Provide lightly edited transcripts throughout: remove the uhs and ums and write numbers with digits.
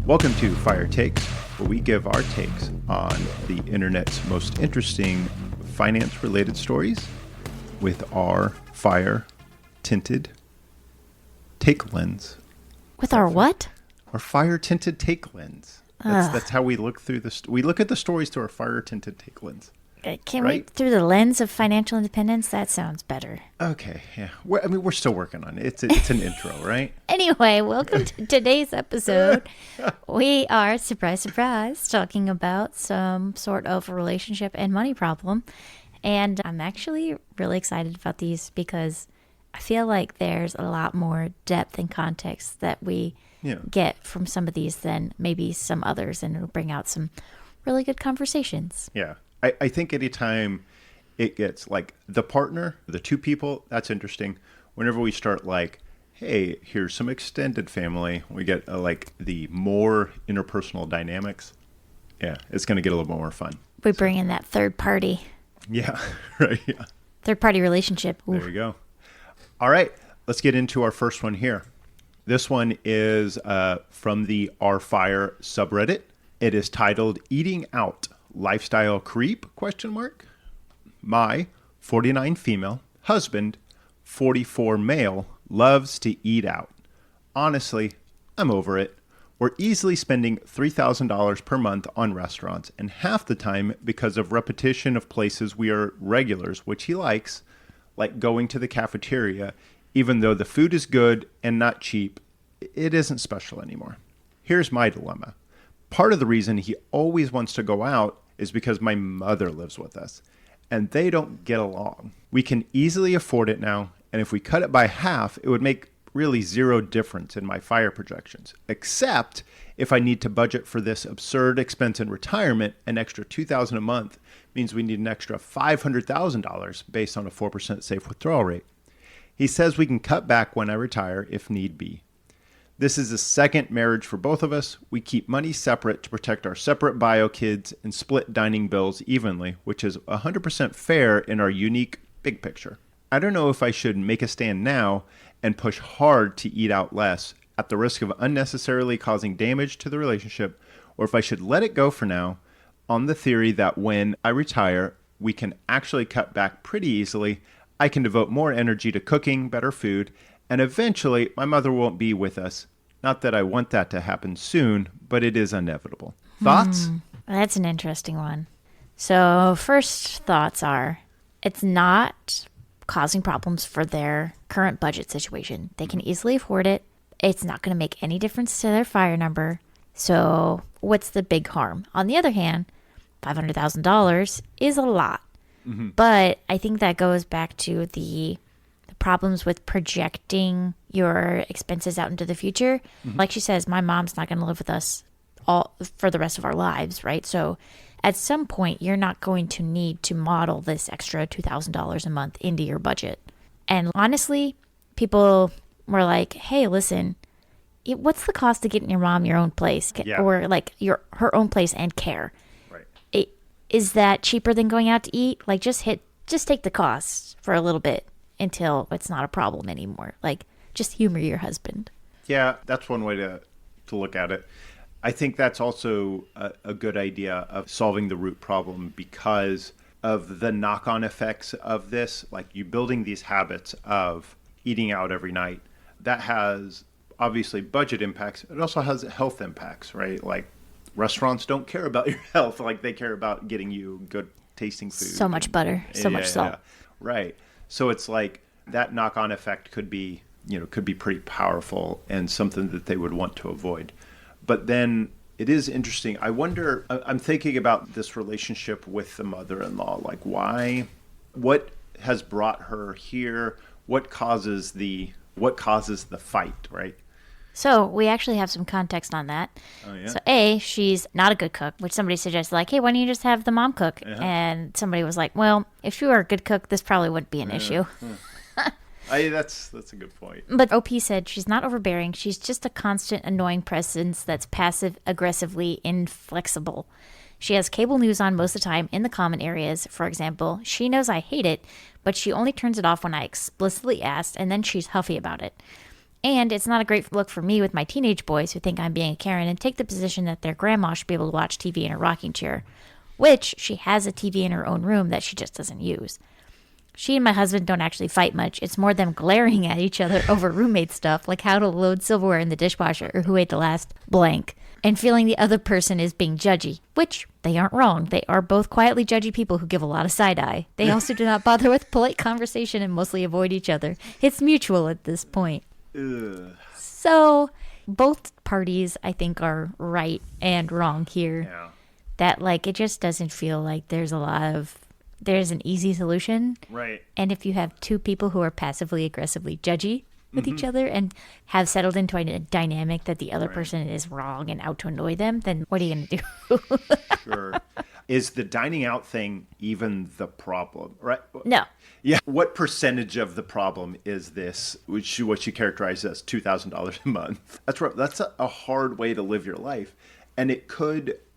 Welcome to Fire Takes, where we give our takes on the internet's most interesting finance-related stories with our fire-tinted take lens. With our what? Our fire-tinted take lens. That's how we look through we look at the stories through our fire-tinted take lens. Can right? we, through the lens of financial independence? That sounds better. Okay, yeah. We're still working on it. It's an intro, right? Anyway, welcome to today's episode. We are, surprise, surprise, talking about some sort of relationship and money problem. And I'm actually really excited about these because I feel like there's a lot more depth and context that we get from some of these than maybe some others. And it'll bring out some really good conversations. Yeah. I think anytime it gets like the partner, the two people, that's interesting. Whenever we start like, hey, here's some extended family, we get like the more interpersonal dynamics. Yeah, it's going to get a little more fun. We bring in that third party. Yeah, right. Yeah. Third party relationship. Ooh. There you go. All right, let's get into our first one here. This one is from the R Fire subreddit. It is titled Eating Out. Lifestyle creep? ? My 49 female husband, 44 male, loves to eat out. Honestly, I'm over it. We're easily spending $3,000 per month on restaurants, and half the time because of repetition of places we are regulars, which he likes, like going to the cafeteria, even though the food is good and not cheap, it isn't special anymore. Here's my dilemma. Part of the reason he always wants to go out is because my mother lives with us, and they don't get along. We can easily afford it now, and if we cut it by half, it would make really zero difference in my fire projections, except if I need to budget for this absurd expense in retirement. An extra $2,000 a month means we need an extra $500,000 based on a 4% safe withdrawal rate. He says we can cut back when I retire if need be. This is the second marriage for both of us. We keep money separate to protect our separate bio kids and split dining bills evenly, which is 100% fair in our unique big picture. I don't know if I should make a stand now and push hard to eat out less at the risk of unnecessarily causing damage to the relationship, or if I should let it go for now on the theory that when I retire, we can actually cut back pretty easily. I can devote more energy to cooking better food, and eventually my mother won't be with us. Not that I want that to happen soon, but it is inevitable. Thoughts? That's an interesting one. So first thoughts are, it's not causing problems for their current budget situation. They can easily afford it. It's not going to make any difference to their fire number. So what's the big harm? On the other hand, $500,000 is a lot. Mm-hmm. But I think that goes back to the problems with projecting your expenses out into the future. Mm-hmm. Like she says, my mom's not going to live with us all for the rest of our lives, right? So at some point, you're not going to need to model this extra $2,000 a month into your budget. And honestly, people were like, hey, listen, what's the cost of getting your mom your own place? Yeah. Or like her own place and care? Right. Is that cheaper than going out to eat? Like just take the cost for a little bit until it's not a problem anymore. Like, just humor your husband. Yeah, that's one way to look at it. I think that's also a good idea of solving the root problem because of the knock-on effects of this. Like, you building these habits of eating out every night, that has obviously budget impacts. It also has health impacts, right? Like, restaurants don't care about your health. Like, they care about getting you good tasting food. So much butter, so much salt. Yeah. Right. So it's like that knock-on effect could be pretty powerful and something that they would want to avoid. But then it is interesting. I wonder, I'm thinking about this relationship with the mother-in-law. Like, what has brought her here? What causes the fight, right? So we actually have some context on that. Oh, yeah. So she's not a good cook, which somebody suggested, like, hey, why don't you just have the mom cook? Uh-huh. And somebody was like, well, if she were a good cook, this probably wouldn't be an issue. That's a good point. But OP said she's not overbearing. She's just a constant annoying presence that's passive, aggressively inflexible. She has cable news on most of the time in the common areas. For example, she knows I hate it, but she only turns it off when I explicitly ask, and then she's huffy about it. And it's not a great look for me with my teenage boys who think I'm being a Karen and take the position that their grandma should be able to watch TV in a rocking chair, which she has a TV in her own room that she just doesn't use. She and my husband don't actually fight much. It's more them glaring at each other over roommate stuff, like how to load silverware in the dishwasher or who ate the last blank, and feeling the other person is being judgy, which they aren't wrong. They are both quietly judgy people who give a lot of side eye. They also do not bother with polite conversation and mostly avoid each other. It's mutual at this point. Ugh. So both parties, I think, are right and wrong here. Yeah. That, like, it just doesn't feel like there's an easy solution. Right. And if you have two people who are passively aggressively judgy with each other and have settled into a dynamic that the other person is wrong and out to annoy them, then what are you going to do? Sure. Is the dining out thing even the problem? Right. No. Yeah. What percentage of the problem is this, what you characterize as $2,000 a month? That's right. That's a hard way to live your life. And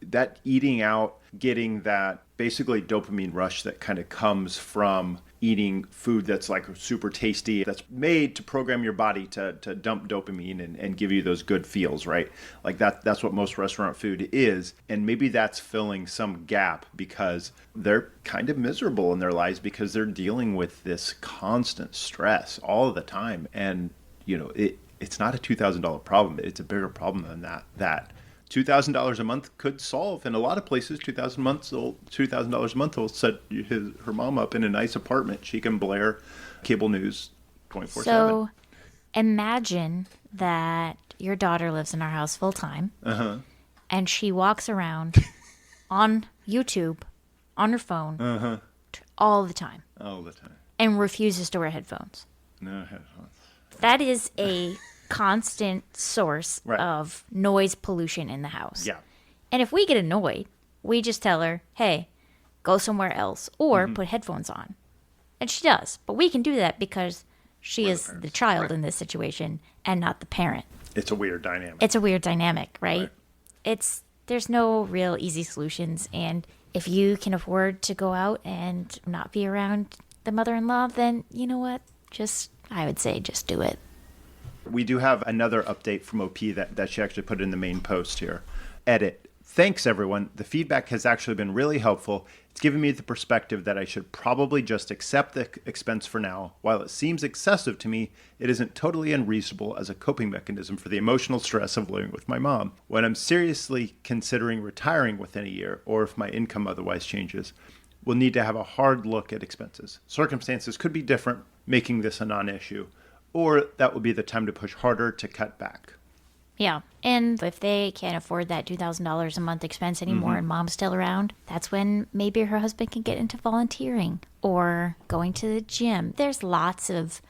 that eating out, getting that basically dopamine rush that kind of comes from eating food that's like super tasty, that's made to program your body to dump dopamine and give you those good feels, right? Like that's what most restaurant food is. And maybe that's filling some gap because they're kind of miserable in their lives because they're dealing with this constant stress all the time. And, it's not a $2,000 problem. It's a bigger problem than that $2,000 a month could solve. In a lot of places, $2,000 a month will set her mom up in a nice apartment. She can blare cable news 24/7. So imagine that your daughter lives in our house full time, and she walks around on YouTube on her phone all the time. All the time. And refuses to wear headphones. No headphones. That is a constant source of noise pollution in the house. Yeah. And if we get annoyed, we just tell her, hey, go somewhere else or put headphones on. And she does. But we can do that because she is the child in this situation and not the parent. It's a weird dynamic. It's a weird dynamic, right? There's no real easy solutions. And if you can afford to go out and not be around the mother-in-law, then you know what? I would say just do it. We do have another update from OP that she actually put in the main post here. Edit. Thanks, everyone. The feedback has actually been really helpful. It's given me the perspective that I should probably just accept the expense for now. While it seems excessive to me, it isn't totally unreasonable as a coping mechanism for the emotional stress of living with my mom. When I'm seriously considering retiring within a year, or if my income otherwise changes, we'll need to have a hard look at expenses. Circumstances could be different, making this a non-issue. Or that will be the time to push harder to cut back. Yeah. And if they can't afford that $2,000 a month expense anymore and mom's still around, that's when maybe her husband can get into volunteering or going to the gym. There's lots of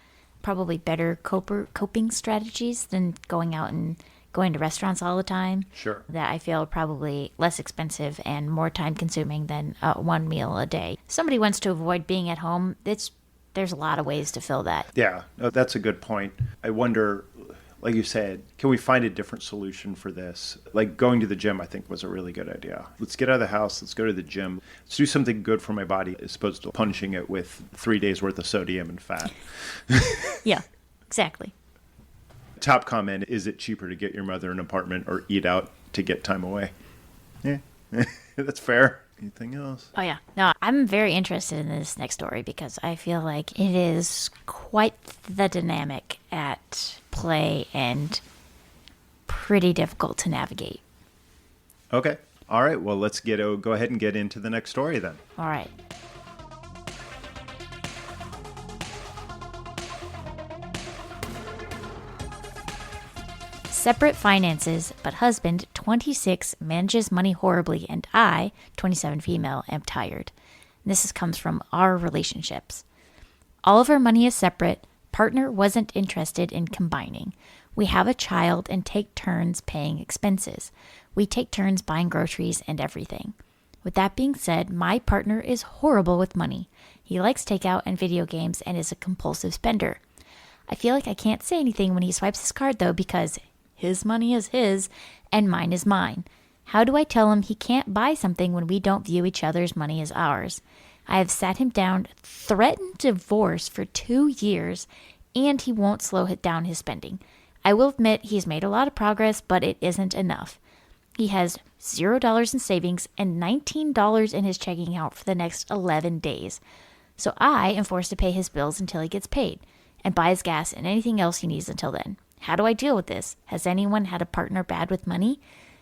probably better coping strategies than going out and going to restaurants all the time. Sure. That I feel probably less expensive and more time consuming than one meal a day. If somebody wants to avoid being at home, there's a lot of ways to fill that. Yeah, no, that's a good point. I wonder, like you said, can we find a different solution for this? Like going to the gym, I think, was a really good idea. Let's get out of the house. Let's go to the gym. Let's do something good for my body as opposed to punishing it with 3 days worth of sodium and fat. Yeah, exactly. Top comment, is it cheaper to get your mother an apartment or eat out to get time away? Yeah, that's fair. Anything else? Oh, yeah. No, I'm very interested in this next story because I feel like it is quite the dynamic at play and pretty difficult to navigate. Okay. All right. Well, let's go ahead and get into the next story then. All right. Separate finances, but husband, 26, manages money horribly, and I, 27 female, am tired. This comes from our relationships. All of our money is separate. Partner wasn't interested in combining. We have a child and take turns paying expenses. We take turns buying groceries and everything. With that being said, my partner is horrible with money. He likes takeout and video games and is a compulsive spender. I feel like I can't say anything when he swipes his card, though, because his money is his and mine is mine. How do I tell him he can't buy something when we don't view each other's money as ours? I have sat him down, threatened divorce for 2 years, and he won't slow down his spending. I will admit he's made a lot of progress, but it isn't enough. He has $0 in savings and $19 in his checking account for the next 11 days. So I am forced to pay his bills until he gets paid and buy his gas and anything else he needs until then. How do I deal with this? Has anyone had a partner bad with money?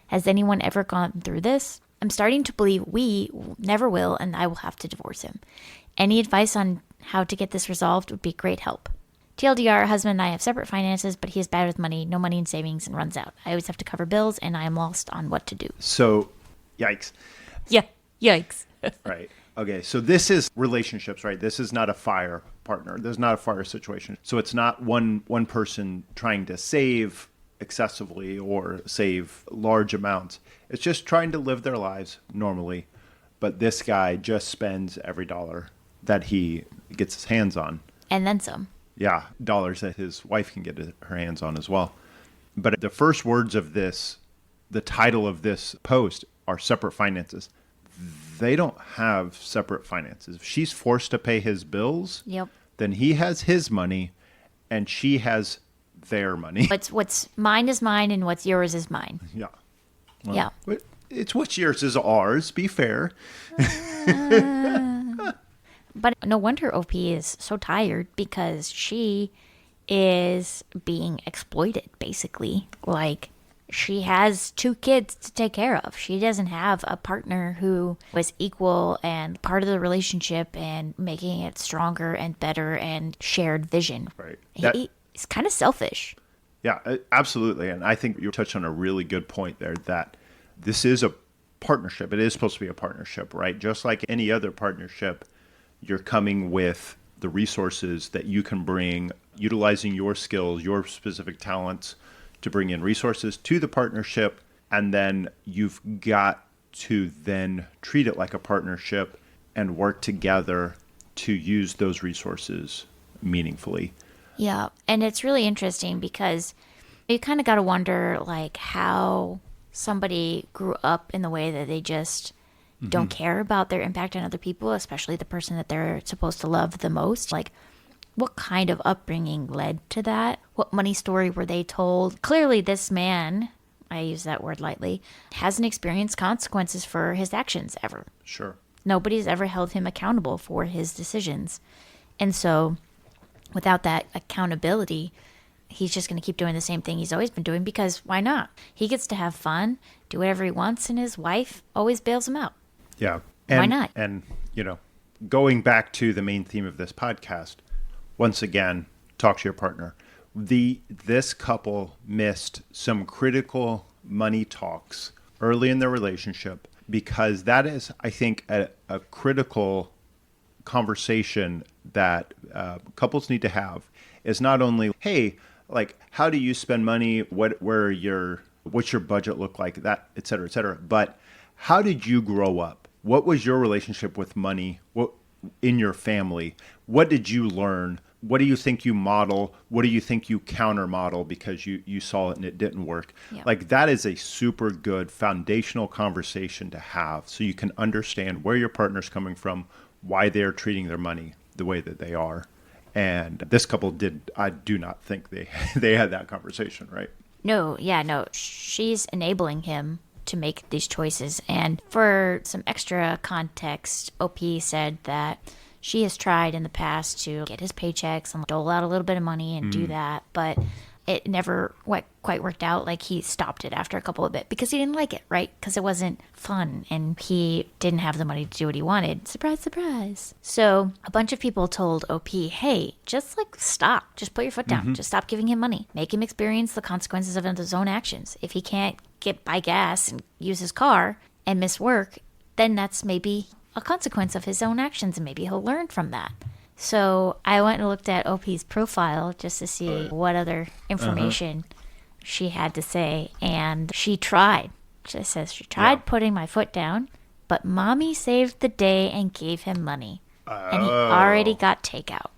Has anyone ever gone through this? I'm starting to believe we never will, and I will have to divorce him. Any advice on how to get this resolved would be great help. TLDR, husband and I have separate finances, but he is bad with money, no money in savings, and runs out. I always have to cover bills, and I am lost on what to do. So, yikes. Yeah, yikes. Right. Okay, so this is relationships, right? This is not a fire partner. There's not a fire situation. So it's not one person trying to save excessively or save large amounts. It's just trying to live their lives normally. But this guy just spends every dollar that he gets his hands on. And then some. Yeah, dollars that his wife can get her hands on as well. But the first words of this, the title of this post are separate finances. They don't have separate finances. If she's forced to pay his bills, Yep. then he has his money and she has their money. What's mine is mine and what's yours is mine. Yeah. Well, Yeah. It's what's yours is ours. Be fair. But no wonder OP is so tired because she is being exploited, basically. Like, she has 2 kids to take care of. She doesn't have a partner who was equal and part of the relationship and making it stronger and better and shared vision. Right. He's kind of selfish. Yeah, absolutely. And I think you touched on a really good point there that this is a partnership. It is supposed to be a partnership, right? Just like any other partnership, you're coming with the resources that you can bring, utilizing your skills, your specific talents to bring in resources to the partnership. And then you've got to then treat it like a partnership and work together to use those resources meaningfully. Yeah, and it's really interesting because you kind of got to wonder, like, how somebody grew up in the way that they just don't care about their impact on other people, especially the person that they're supposed to love the most. Like, what kind of upbringing led to that? What money story were they told? Clearly, this man, I use that word lightly, hasn't experienced consequences for his actions ever. Sure. Nobody's ever held him accountable for his decisions. And so, without that accountability, he's just going to keep doing the same thing he's always been doing because why not? He gets to have fun, do whatever he wants, and his wife always bails him out. Yeah. Why not? And, going back to the main theme of this podcast, once again, talk to your partner. This couple missed some critical money talks early in their relationship because that is, I think, a critical conversation that couples need to have. Is not only, hey, like, how do you spend money? What's your budget look like? That, et cetera, but how did you grow up? What was your relationship with money? What in your family? What did you learn? What do you think you model? What do you think you counter model because you saw it and it didn't work? Yeah. Like, that is a super good foundational conversation to have so you can understand where your partner's coming from, why they're treating their money the way that they are. And this couple I do not think they had that conversation, right? No. She's enabling him to make these choices. And for some extra context, OP said that she has tried in the past to get his paychecks and dole out a little bit of money and do that, but it never quite worked out. Like, he stopped it after a couple of bit because he didn't like it, right? Because it wasn't fun and he didn't have the money to do what he wanted. Surprise, surprise. So a bunch of people told OP, hey, just stop. Just put your foot down. Just stop giving him money. Make him experience the consequences of his own actions. If he can't buy gas and use his car and miss work, then that's maybe a consequence of his own actions and maybe he'll learn from that. So I went and looked at OP's profile just to see what other information she had to say. And she tried. She says she tried putting my foot down, but mommy saved the day and gave him money. And he already got takeout.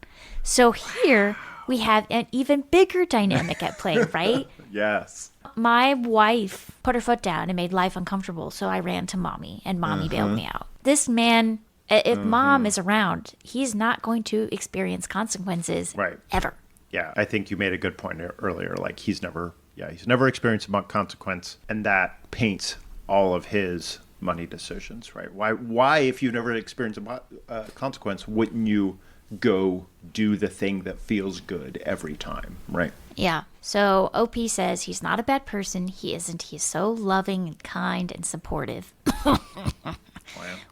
So here we have an even bigger dynamic at play, right? Yes. My wife put her foot down and made life uncomfortable. So I ran to mommy and mommy bailed me out. This man, if mom is around, he's not going to experience consequences ever. Yeah, I think you made a good point earlier. Like he's never experienced a consequence, and that paints all of his money decisions, right? Why if you've never experienced a consequence, wouldn't you go do the thing that feels good every time, right? Yeah. So OP says he's not a bad person. He isn't. He's so loving and kind and supportive. Wow.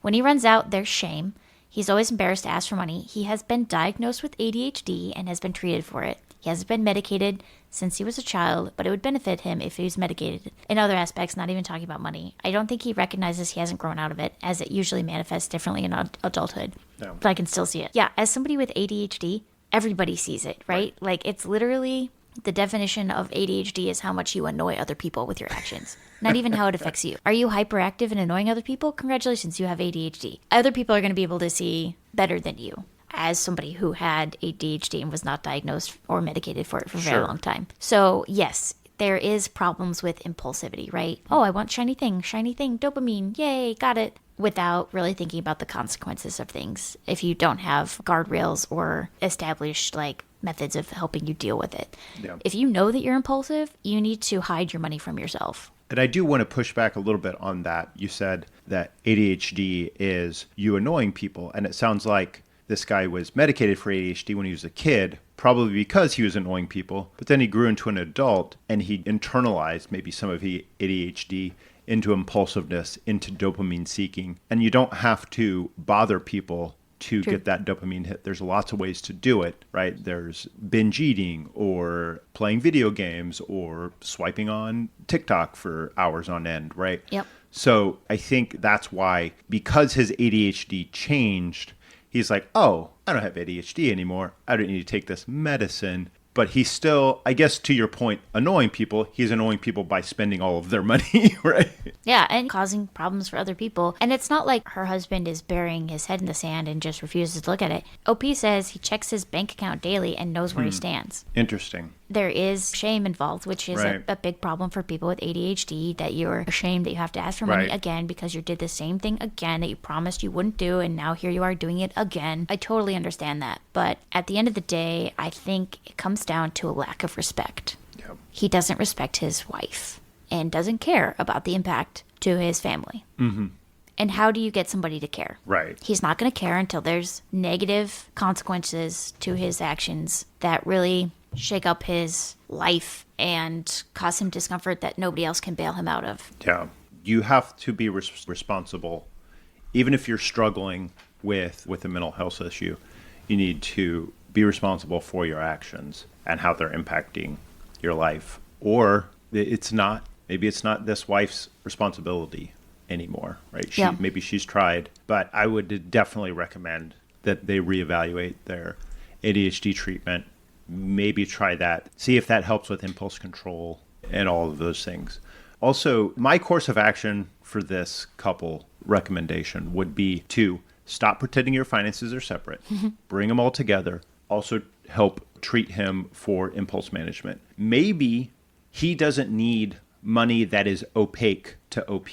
When he runs out, there's shame. He's always embarrassed to ask for money. He has been diagnosed with ADHD and has been treated for it. He hasn't been medicated since he was a child, but it would benefit him if he was medicated. In other aspects, not even talking about money, I don't think he recognizes he hasn't grown out of it, as it usually manifests differently in adulthood. No. But I can still see it. Yeah, as somebody with ADHD, everybody sees it, right? Like, it's literally the definition of ADHD is how much you annoy other people with your actions, not even how it affects you. Are you hyperactive and annoying other people? Congratulations, you have ADHD. Other people are going to be able to see better than you, as somebody who had ADHD and was not diagnosed or medicated for it for a very long time. So yes, there is problems with impulsivity, right? Oh, I want shiny thing, dopamine, yay, got it. Without really thinking about the consequences of things if you don't have guardrails or established methods of helping you deal with it. Yeah. If you know that you're impulsive, you need to hide your money from yourself. And I do want to push back a little bit on that. You said that ADHD is you annoying people, and it sounds like this guy was medicated for ADHD when he was a kid, probably because he was annoying people, but then he grew into an adult and he internalized maybe some of the ADHD into impulsiveness, into dopamine seeking. And you don't have to bother people to get that dopamine hit. There's lots of ways to do it, right? There's binge eating or playing video games or swiping on TikTok for hours on end, right? Yep. So I think that's why, because his ADHD changed, he's like, oh, I don't have ADHD anymore. I don't need to take this medicine. But he's still, I guess to your point, annoying people. He's annoying people by spending all of their money, right? Yeah, and causing problems for other people. And it's not like her husband is burying his head in the sand and just refuses to look at it. OP says he checks his bank account daily and knows where he stands. Interesting. There is shame involved, which is a big problem for people with ADHD, that you're ashamed that you have to ask for money again because you did the same thing again that you promised you wouldn't do, and now here you are doing it again. I totally understand that. But at the end of the day, I think it comes down to a lack of respect. Yep. He doesn't respect his wife and doesn't care about the impact to his family. Mm-hmm. And how do you get somebody to care? Right. He's not going to care until there's negative consequences to his actions that really shake up his life and cause him discomfort that nobody else can bail him out of. Yeah. You have to be responsible. Even if you're struggling with a mental health issue, you need to be responsible for your actions and how they're impacting your life. Or maybe it's not this wife's responsibility anymore, right? Maybe she's tried, but I would definitely recommend that they reevaluate their ADHD treatment. Maybe try that, see if that helps with impulse control and all of those things. Also, my course of action for this couple recommendation would be to stop pretending your finances are separate, bring them all together, also help treat him for impulse management. Maybe he doesn't need money that is opaque to OP,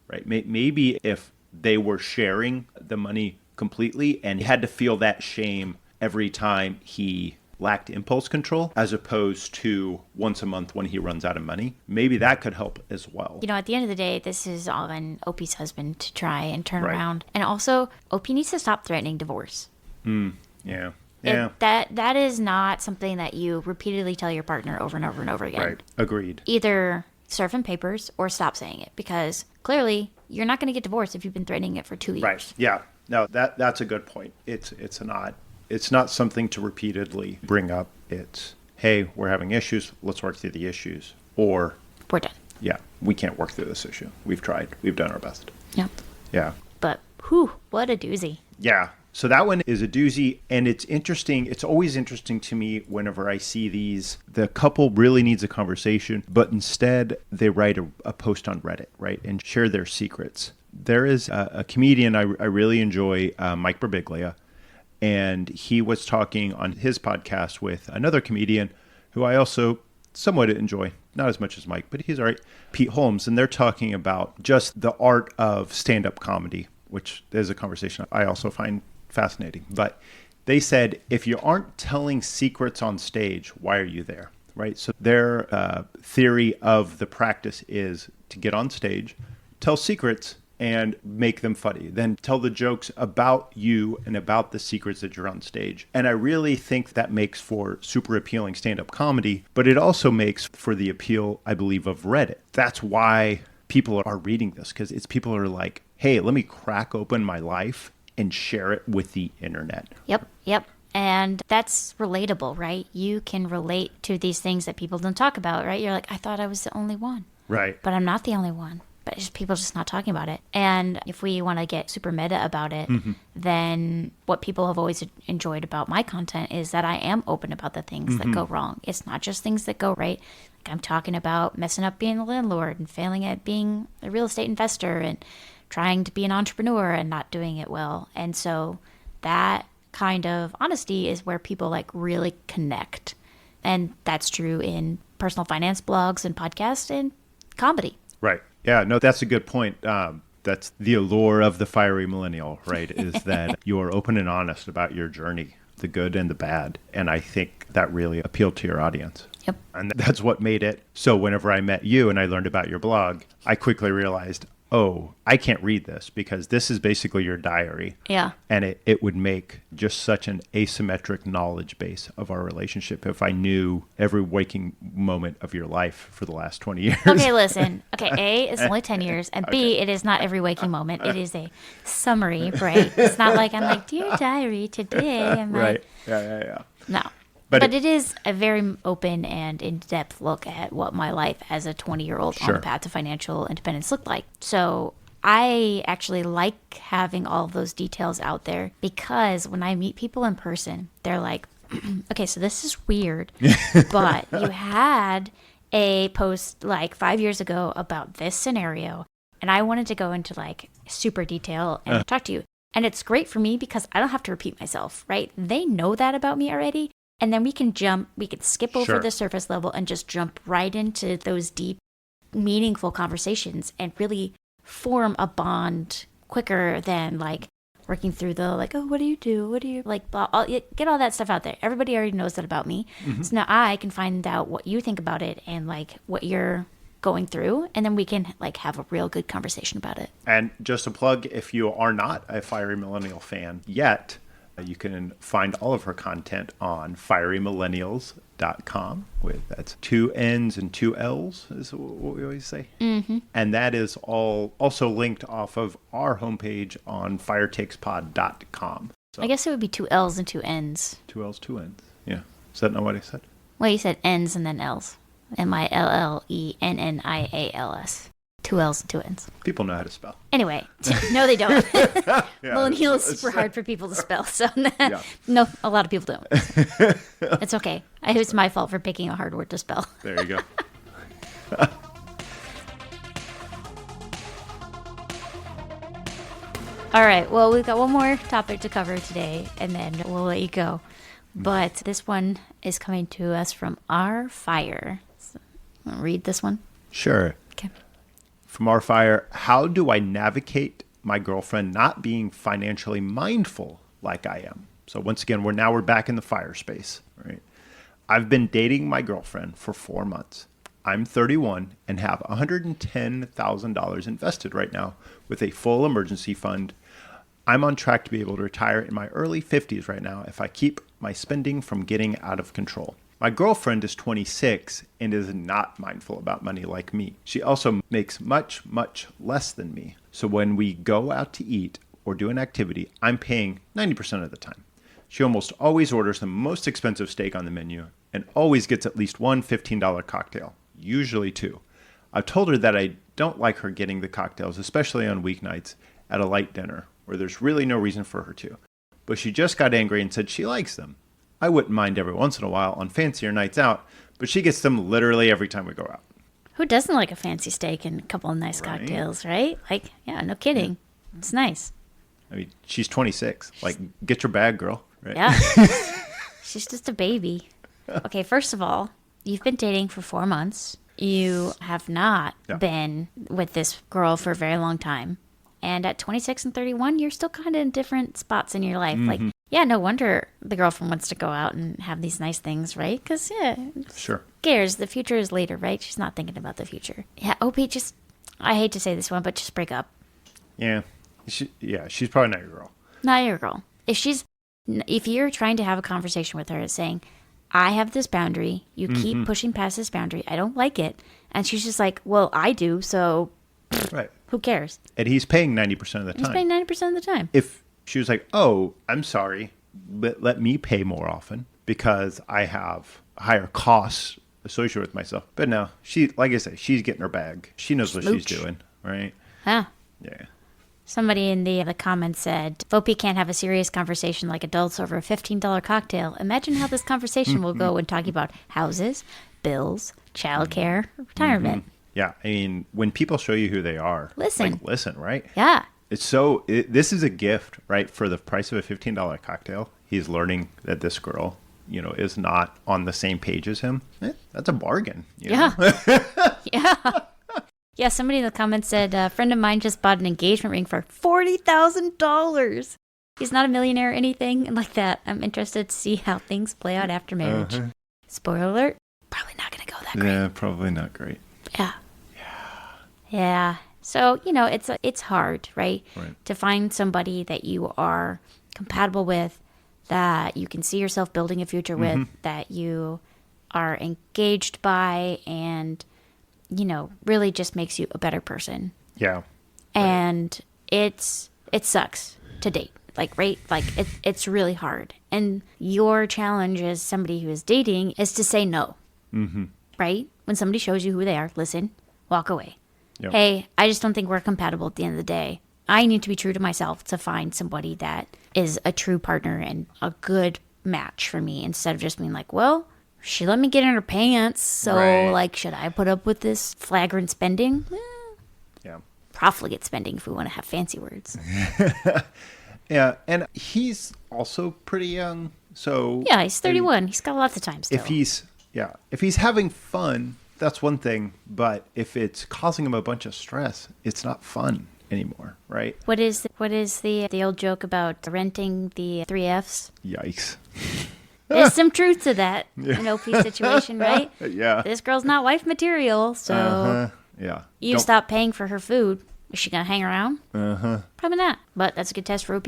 right? Maybe if they were sharing the money completely and he had to feel that shame every time he lacked impulse control, as opposed to once a month when he runs out of money, maybe that could help as well. You know, at the end of the day, this is all on OP's husband to try and turn around. And also, OP needs to stop threatening divorce. Yeah. That is not something that you repeatedly tell your partner over and over and over again. Right. Agreed. Either serve him papers or stop saying it, because clearly you're not going to get divorced if you've been threatening it for 2 years. Right. Yeah. No, that's a good point. It's not something to repeatedly bring up. It's, hey, we're having issues. Let's work through the issues. Or we're done. Yeah, we can't work through this issue. We've tried. We've done our best. Yeah. Yeah. But, whew, what a doozy. Yeah. So that one is a doozy, and it's interesting. It's always interesting to me whenever I see these. The couple really needs a conversation, but instead they write a post on Reddit, right, and share their secrets. There is a comedian I really enjoy, Mike Birbiglia, and he was talking on his podcast with another comedian who I also somewhat enjoy. Not as much as Mike, but he's all right, Pete Holmes, and they're talking about just the art of stand-up comedy, which is a conversation I also find fascinating. But They said, if you aren't telling secrets on stage, why are you there? Right? So their theory of the practice is to get on stage, tell secrets, and make them funny. Then tell the jokes about you and about the secrets that you're on stage. And I really think that makes for super appealing stand-up comedy, but it also makes for the appeal, I believe, of Reddit. That's why people are reading this, because it's people are like, hey, let me crack open my life and share it with the internet. Yep. And that's relatable, right? You can relate to these things that people don't talk about, right? You're like, I thought I was the only one. Right. But I'm not the only one. But it's just people just not talking about it. And if we want to get super meta about it, then what people have always enjoyed about my content is that I am open about the things that go wrong. It's not just things that go right. Like I'm talking about messing up being a landlord and failing at being a real estate investor and trying to be an entrepreneur and not doing it well. And so that kind of honesty is where people like really connect. And that's true in personal finance blogs and podcasts and comedy. Right. Yeah, no, that's a good point. That's the allure of the fiery millennial, right? Is that you're open and honest about your journey, the good and the bad. And I think that really appealed to your audience. Yep. And that's what made it. So whenever I met you and I learned about your blog, I quickly realized, oh, I can't read this because this is basically your diary. Yeah. And it would make just such an asymmetric knowledge base of our relationship if I knew every waking moment of your life for the last 20 years. Okay, listen. Okay, A, it's only 10 years. And B, it is not every waking moment. It is a summary, right? It's not like I'm like, dear diary, today. I'm Right. like, Yeah. no. But it is a very open and in-depth look at what my life as a 20-year-old on Sure. the path to financial independence looked like. So I actually like having all of those details out there because when I meet people in person, they're like, okay, so this is weird, but you had a post like 5 years ago about this scenario, and I wanted to go into like super detail and talk to you. And it's great for me because I don't have to repeat myself, right? They know that about me already. And then we can skip over Sure. the surface level and just jump right into those deep, meaningful conversations and really form a bond quicker than like working through the like, oh, what do you do? What do you like? Get all that stuff out there. Everybody already knows that about me. So now I can find out what you think about it and like what you're going through. And then we can like have a real good conversation about it. And just a plug, if you are not a Fiery Millennial fan yet, you can find all of her content on firymillennials.com. That's 2 N's and 2 L's is what we always say. Mm-hmm. And that is all also linked off of our homepage on firetakespod.com. So, I guess it would be 2 L's and 2 N's. 2 L's, 2 N's. Yeah. Is that not what I said? Well, you said N's and then L's. MILLENNIALS. 2 L's and 2 N's. People know how to spell. Anyway, no, they don't. Yeah, Millennial is super hard for people to spell, so Yeah. no, a lot of people don't. It's okay. It's my fault for picking a hard word to spell. There you go. All right, well, we've got one more topic to cover today, and then we'll let you go. But this one is coming to us from Our Fire. So, want to read this one? Sure. Okay. From Our Fire, how do I navigate my girlfriend not being financially mindful like I am? So once again, we're back in the fire space, right? I've been dating my girlfriend for 4 months. I'm 31 and have $110,000 invested right now with a full emergency fund. I'm on track to be able to retire in my early 50s right now if I keep my spending from getting out of control. My girlfriend is 26 and is not mindful about money like me. She also makes much, much less than me. So when we go out to eat or do an activity, I'm paying 90% of the time. She almost always orders the most expensive steak on the menu and always gets at least one $15 cocktail, usually 2. I've told her that I don't like her getting the cocktails, especially on weeknights at a light dinner where there's really no reason for her to. But she just got angry and said she likes them. I wouldn't mind every once in a while on fancier nights out, but she gets them literally every time we go out. Who doesn't like a fancy steak and a couple of nice cocktails, right? Like, yeah, no kidding. Yeah. It's nice. I mean, she's 26. Like, get your bag, girl. Right? Yeah. She's just a baby. Okay, first of all, you've been dating for 4 months. You have not been with this girl for a very long time. And at 26 and 31, you're still kind of in different spots in your life. Like, Yeah, no wonder the girlfriend wants to go out and have these nice things, right? Because, yeah, who Sure. cares? The future is later, right? She's not thinking about the future. Yeah, OP, just, I hate to say this one, but just break up. Yeah. She's probably not your girl. Not your girl. If you're trying to have a conversation with her saying, I have this boundary, you keep pushing past this boundary, I don't like it, and she's just like, well, I do, so Right. who cares? And he's paying 90% of the He's time. paying 90% of the time. If she was like, oh, I'm sorry, but let me pay more often because I have higher costs associated with myself. But no, like I say, she's getting her bag. She knows what she's Smooch. doing, right? Huh. Yeah. Somebody in the comments said, if OP can't have a serious conversation like adults over a $15 cocktail, imagine how this conversation will go when talking about houses, bills, childcare, retirement. Yeah. I mean, when people show you who they are, Listen. like, listen, right? Yeah. This is a gift, right? For the price of a $15 cocktail, he's learning that this girl, is not on the same page as him. That's a bargain. Yeah. Yeah. Yeah, somebody in the comments said, a friend of mine just bought an engagement ring for $40,000. He's not a millionaire or anything like that. I'm interested to see how things play out after marriage. Spoiler alert, probably not going to go that great. Yeah, probably not great. Yeah. Yeah. So, it's hard, right? To find somebody that you are compatible with, that you can see yourself building a future with, that you are engaged by, and really just makes you a better person. Yeah. And it sucks to date. It's really hard. And your challenge as somebody who is dating is to say no. Right? When somebody shows you who they are, listen, walk away. Yep. Hey, I just don't think we're compatible at the end of the day. I need to be true to myself to find somebody that is a true partner and a good match for me, instead of just being like, well, she let me get in her pants, so Right. should I put up with this flagrant spending? Yeah. Profligate spending, if we want to have fancy words. Yeah. And he's also pretty young. So Yeah, he's 31. He's got lots of time still. if he's having fun, that's one thing. But if it's causing him a bunch of stress, it's not fun anymore, right? What is the old joke about renting the 3Fs? Yikes. There's some truth to that in OP's situation, right? Yeah. This girl's not wife material, so Yeah. you stop paying for her food. Is she going to hang around? Probably not. But that's a good test for OP.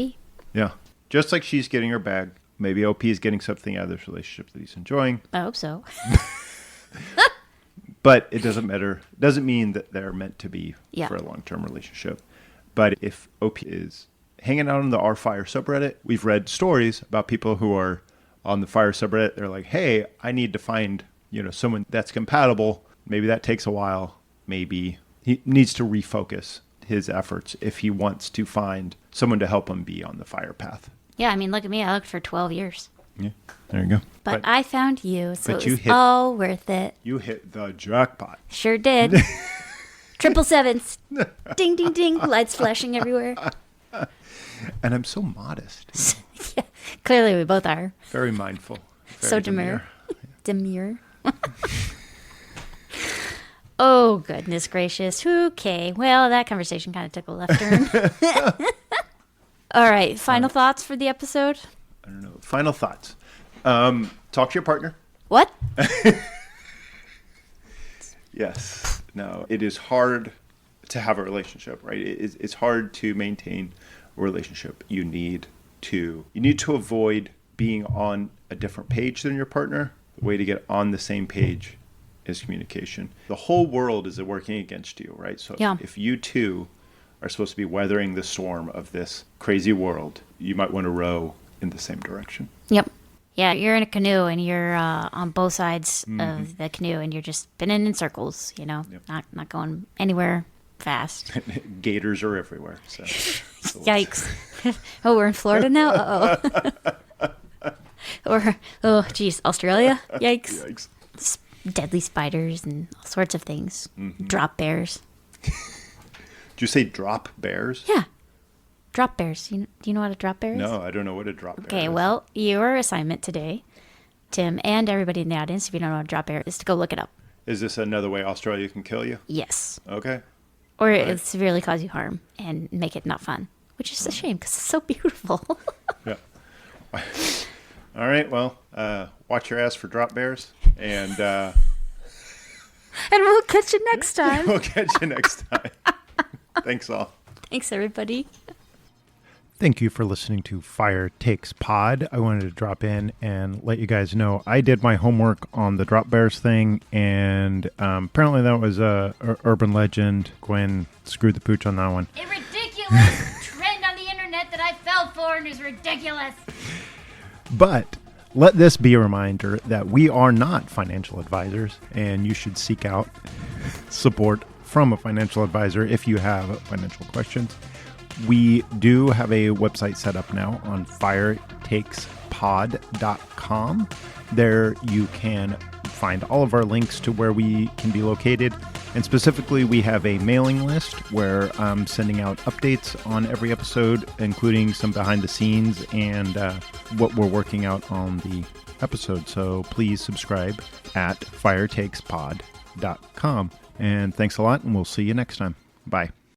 Yeah. Just like she's getting her bag, maybe OP is getting something out of this relationship that he's enjoying. I hope so. But it doesn't matter. It doesn't mean that they're meant to be for a long-term relationship. But if OP is hanging out on the R Fire subreddit, we've read stories about people who are on the Fire subreddit. They're like, hey, I need to find, someone that's compatible. Maybe that takes a while. Maybe he needs to refocus his efforts if he wants to find someone to help him be on the fire path. Yeah, I mean, look at me. I looked for 12 years. Yeah, there you go. But I found you, so but it was all worth it. You hit the jackpot. Sure did. 777s. Ding, ding, ding. Lights flashing everywhere. And I'm so modest. Yeah, clearly we both are. Very mindful. Very So demure. Demure. Oh, goodness gracious. Okay. Well, that conversation kind of took a left turn. All right. Final thoughts for the episode? I don't know. Final thoughts. Talk to your partner. What? Yes. No, it is hard to have a relationship, right? It's hard to maintain a relationship. You need to avoid being on a different page than your partner. The way to get on the same page is communication. The whole world is working against you, right? So if you two are supposed to be weathering the storm of this crazy world, you might want to row in the same direction. Yep. Yeah, you're in a canoe and you're on both sides of the canoe and you're just spinning in circles, not going anywhere fast. Gators are everywhere. So. Yikes. Oh, we're in Florida now? Uh-oh. Or, geez, Australia? Yikes. Yikes. Deadly spiders and all sorts of things. Drop bears. Did you say drop bears? Yeah. Drop bears. Do you know what a drop bear is? No, I don't know what a drop bear is. Okay, well, your assignment today, Tim, and everybody in the audience, if you don't know what a drop bear is, to go look it up. Is this another way Australia can kill you? Yes. Okay. Or it severely cause you harm and make it not fun, which is a shame because it's so beautiful. Yeah. All right. Well, watch your ass for drop bears, and And we'll catch you next time. we'll catch you next time. Thanks all. Thanks, everybody. Thank you for listening to Fire Takes Pod. I wanted to drop in and let you guys know I did my homework on the drop bears thing, and apparently that was a urban legend. Gwen screwed the pooch on that one. A ridiculous trend on the internet that I fell for and is ridiculous. But let this be a reminder that we are not financial advisors, and you should seek out support from a financial advisor if you have financial questions. We do have a website set up now on firetakespod.com. There you can find all of our links to where we can be located. And specifically, we have a mailing list where I'm sending out updates on every episode, including some behind the scenes and what we're working out on the episode. So please subscribe at firetakespod.com. And thanks a lot, and we'll see you next time. Bye.